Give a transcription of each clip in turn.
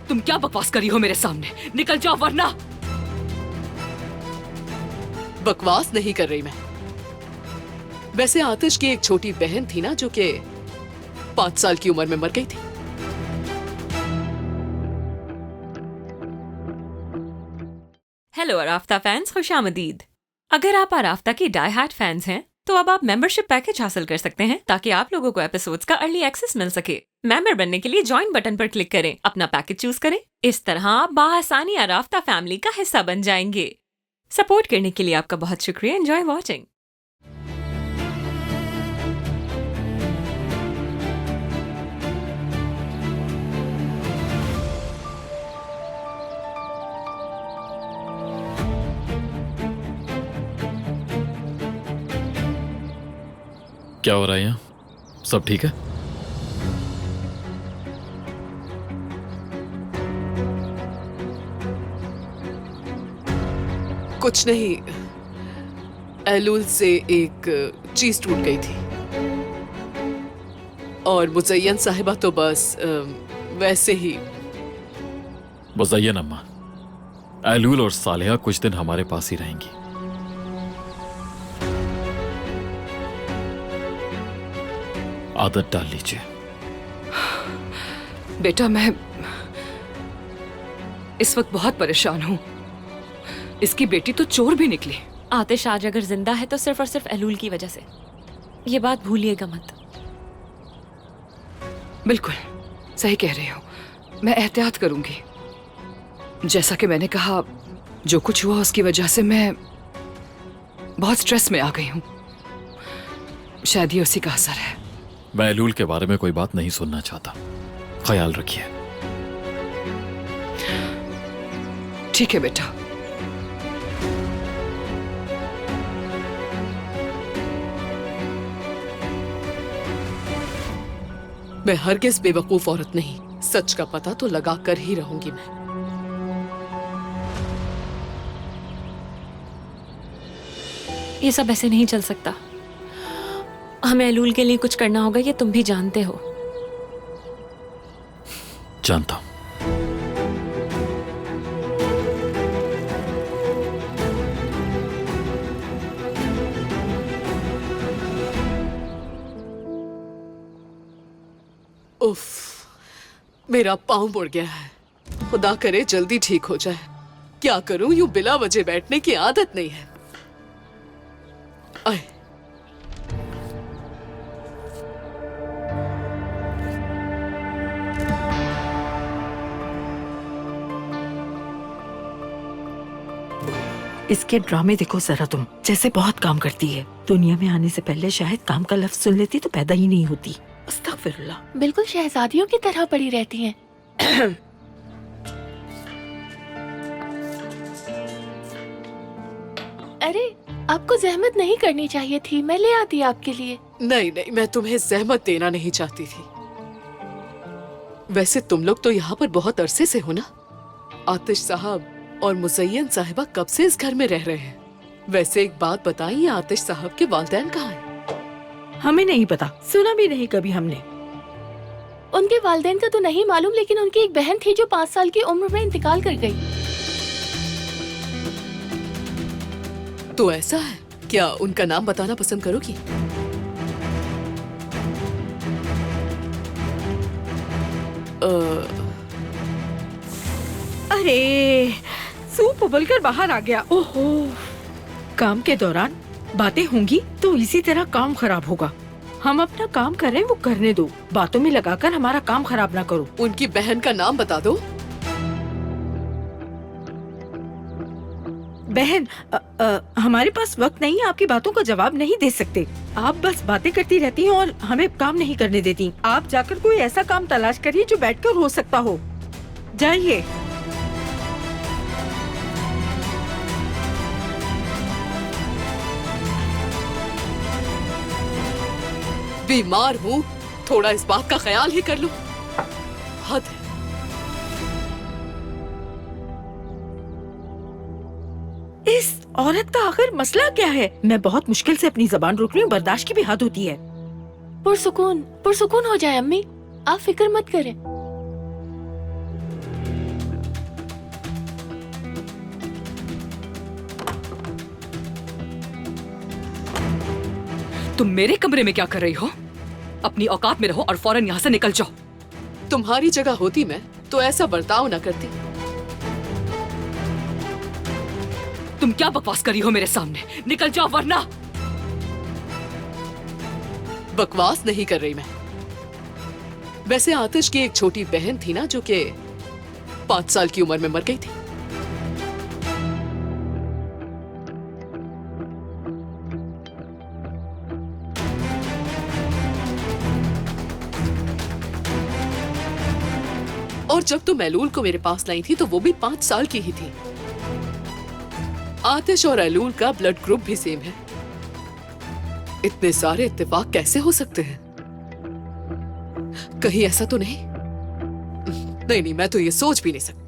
तुम क्या बकवास करी हो मेरे सामने? निकल जाओ वरना। बकवास नहीं कर रही मैं। वैसे आतिश की एक छोटी बहन थी ना, जो कि 5 साल की उम्र में मर गई थी। हेलो अराफ्ता फैंस, खुशामदीद। अगर आप अराफ्ता की डाई हार्ड फैंस हैं तो अब आप मेंबरशिप पैकेज हासिल कर सकते हैं ताकि आप लोगों को एपिसोड्स का अर्ली एक्सेस मिल सके। मेंबर बनने के लिए ज्वाइन बटन पर क्लिक करें, अपना पैकेज चूज करें। इस तरह आप बाआसानी अराफ्ता फैमिली का हिस्सा बन जाएंगे। सपोर्ट करने के लिए आपका बहुत शुक्रिया। Enjoy watching. क्या हो रहा है यहाँ? सब ठीक है? कुछ नहीं, एलूल से एक चीज टूट गई थी और मुज़य्यन साहिबा तो बस वैसे ही। मुज़य्यन अम्मा, एलूल और सालेहा कुछ दिन हमारे पास ही रहेंगी। आदत डाल लीजिए। बेटा, मैं इस वक्त बहुत परेशान हूँ। इसकी बेटी तो चोर भी निकली। आतिश आज अगर जिंदा है तो सिर्फ और सिर्फ एलूल की वजह से। ये बात भूलिएगा मत। बिल्कुल सही कह रही हो, मैं एहतियात करूंगी। जैसा कि मैंने कहा, जो कुछ हुआ उसकी वजह से मैं बहुत स्ट्रेस में आ गई हूँ। शायद ये उसी का असर है। मैं एलूल के बारे में कोई बात नहीं सुनना चाहता। ख्याल रखिए। ठीक है बेटा। मैं हरगिज़ बेवकूफ औरत नहीं। सच का पता तो लगा कर ही रहूंगी मैं। ये सब ऐसे नहीं चल सकता। हमें एलूल के लिए कुछ करना होगा, ये तुम भी जानते हो। जानता हूं। उफ, मेरा पाँव मुड़ गया है। खुदा करे जल्दी ठीक हो जाए। क्या करूं, यूं बिला वजह बैठने की आदत नहीं है। आए। इसके ड्रामे देखो जरा तुम, जैसे बहुत काम करती है। दुनिया में आने से पहले शायद काम का लफ्ज सुन लेती तो पैदा ही नहीं होती। अस्तगफिरुल्लाह। बिल्कुल शहजादियों की तरह पड़ी रहती हैं। अरे, आपको जहमत नहीं करनी चाहिए थी, मैं ले आती आपके लिए। नहीं नहीं, मैं तुम्हें जहमत देना नहीं चाहती थी। वैसे तुम लोग तो यहाँ पर बहुत अरसे से हो ना? आतिश साहब और मुज़य्यन साहिबा कब से इस घर में रह रहे हैं? वैसे एक बात बताइए, आतिश साहब के वालिदैन कहाँ हैं? हमें नहीं पता, सुना भी नहीं कभी हमने। उनके वालिदैन का तो नहीं मालूम, लेकिन उनकी एक बहन थी जो 5 साल की उम्र में इंतकाल कर गई। तो ऐसा है क्या? उनका नाम बताना पसंद करोगी? अरे, सूप उबलकर बाहर आ गया। ओहो, काम के दौरान बातें होंगी तो इसी तरह काम खराब होगा। हम अपना काम कर रहे हैं, वो करने दो। बातों में लगाकर हमारा काम खराब ना करो। उनकी बहन का नाम बता दो। बहन, हमारे पास वक्त नहीं है, आपकी बातों का जवाब नहीं दे सकते। आप बस बातें करती रहती हैं और हमें काम नहीं करने देती। आप जाकर कोई ऐसा काम तलाश करिए जो बैठकर हो सकता हो। जाइए। बीमार हूँ, थोड़ा इस बात का ख्याल ही कर लो। हद है। इस औरत का आखिर मसला क्या है? मैं बहुत मुश्किल से अपनी जबान रोक रही हूँ, बर्दाश्त की भी हद होती है। पुरसुकून हो जाए अम्मी, आप फिक्र मत करें। तुम मेरे कमरे में क्या कर रही हो? अपनी औकात में रहो और फौरन यहाँ से निकल जाओ। तुम्हारी जगह होती मैं तो ऐसा बर्ताव ना करती। तुम क्या बकवास कर रही हो मेरे सामने? निकल जाओ वरना। बकवास नहीं कर रही मैं। वैसे आतिश की एक छोटी बहन थी ना जो कि 5 साल की उम्र में मर गई थी। और जब तुम एलूल को मेरे पास लाई थी तो वो भी 5 साल की ही थी। आतिश और एलूल का ब्लड ग्रुप भी सेम है। इतने सारे इत्तेफाक कैसे हो सकते हैं? कहीं ऐसा तो नहीं? नहीं, मैं तो ये सोच भी नहीं सकती।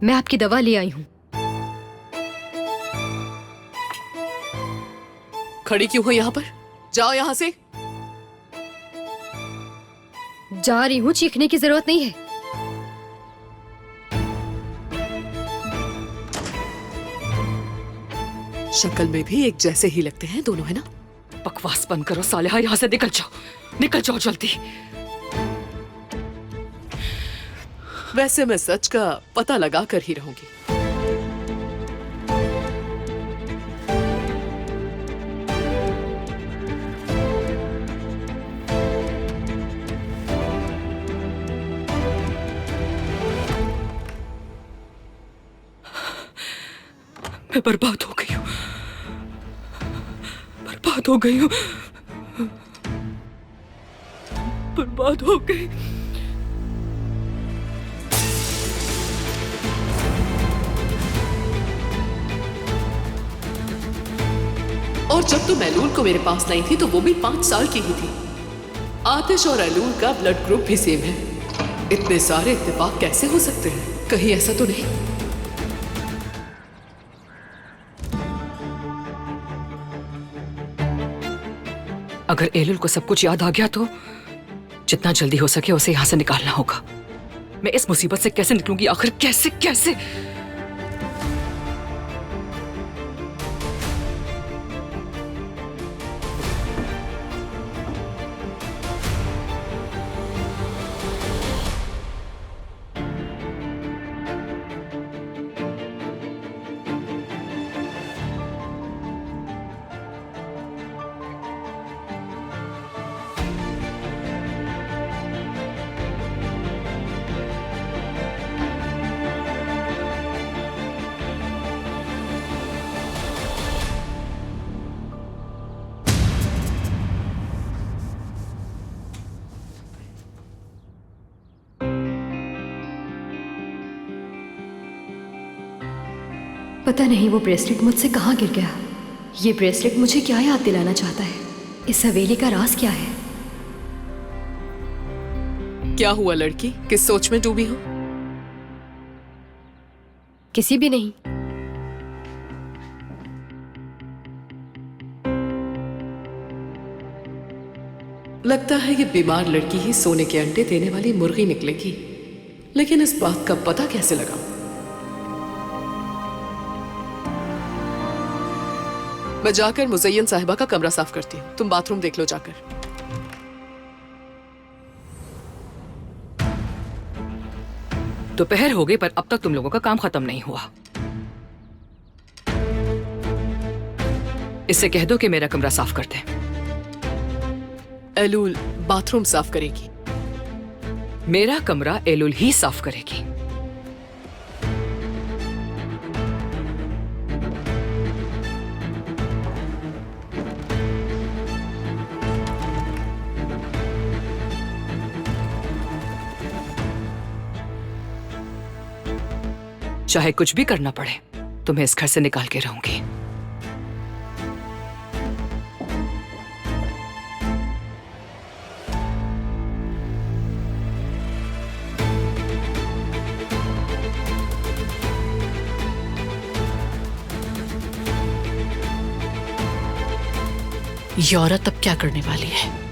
मैं आपकी दवा ले आई हूँ। खड़ी क्यों हो यहाँ पर? जाओ यहाँ से। जा रही हूँ, चीखने की जरूरत नहीं है। शक्ल में भी एक जैसे ही लगते हैं दोनों, है ना? बकवास बंद करो सालेहा, यहाँ से निकल जाओ। निकल जाओ जल्दी। वैसे मैं सच का पता लगा कर ही रहूंगी। मैं बर्बाद हो गई हूँ, बर्बाद हो गई हूँ, बर्बाद हो गई। और जब तुम एलूल को मेरे पास लाई थी तो वो भी 5 साल की ही थी। आतिश और एलूल का ब्लड ग्रुप भी सेम है। इतने सारे इत्तेफाक कैसे हो सकते हैं? कहीं ऐसा तो नहीं? अगर एलुल को सब कुछ याद आ गया तो जितना जल्दी हो सके उसे यहाँ से निकालना होगा। मैं इस मुसीबत से कैसे निकलूंगी आखिर? कैसे कैसे? पता नहीं वो ब्रेसलेट मुझसे कहाँ गिर गया। ये ब्रेसलेट मुझे क्या याद दिलाना चाहता है? इस हवेली का राज क्या है? क्या हुआ लड़की? किस सोच में डूबी हो? किसी भी नहीं। लगता है ये बीमार लड़की ही सोने के अंडे देने वाली मुर्गी निकलेगी। लेकिन इस बात का पता कैसे लगाऊं? मैं जाकर मुज़य्यन साहिबा का कमरा साफ करती हूँ। तुम बाथरूम देख लो जाकर। दोपहर हो गई पर अब तक तुम लोगों का काम खत्म नहीं हुआ। इससे कह दो कि मेरा कमरा साफ कर दे। एलूल बाथरूम साफ करेगी। मेरा कमरा एलुल ही साफ करेगी। चाहे कुछ भी करना पड़े तुम्हें इस घर से निकाल के रहूंगी। ये औरत अब क्या करने वाली है?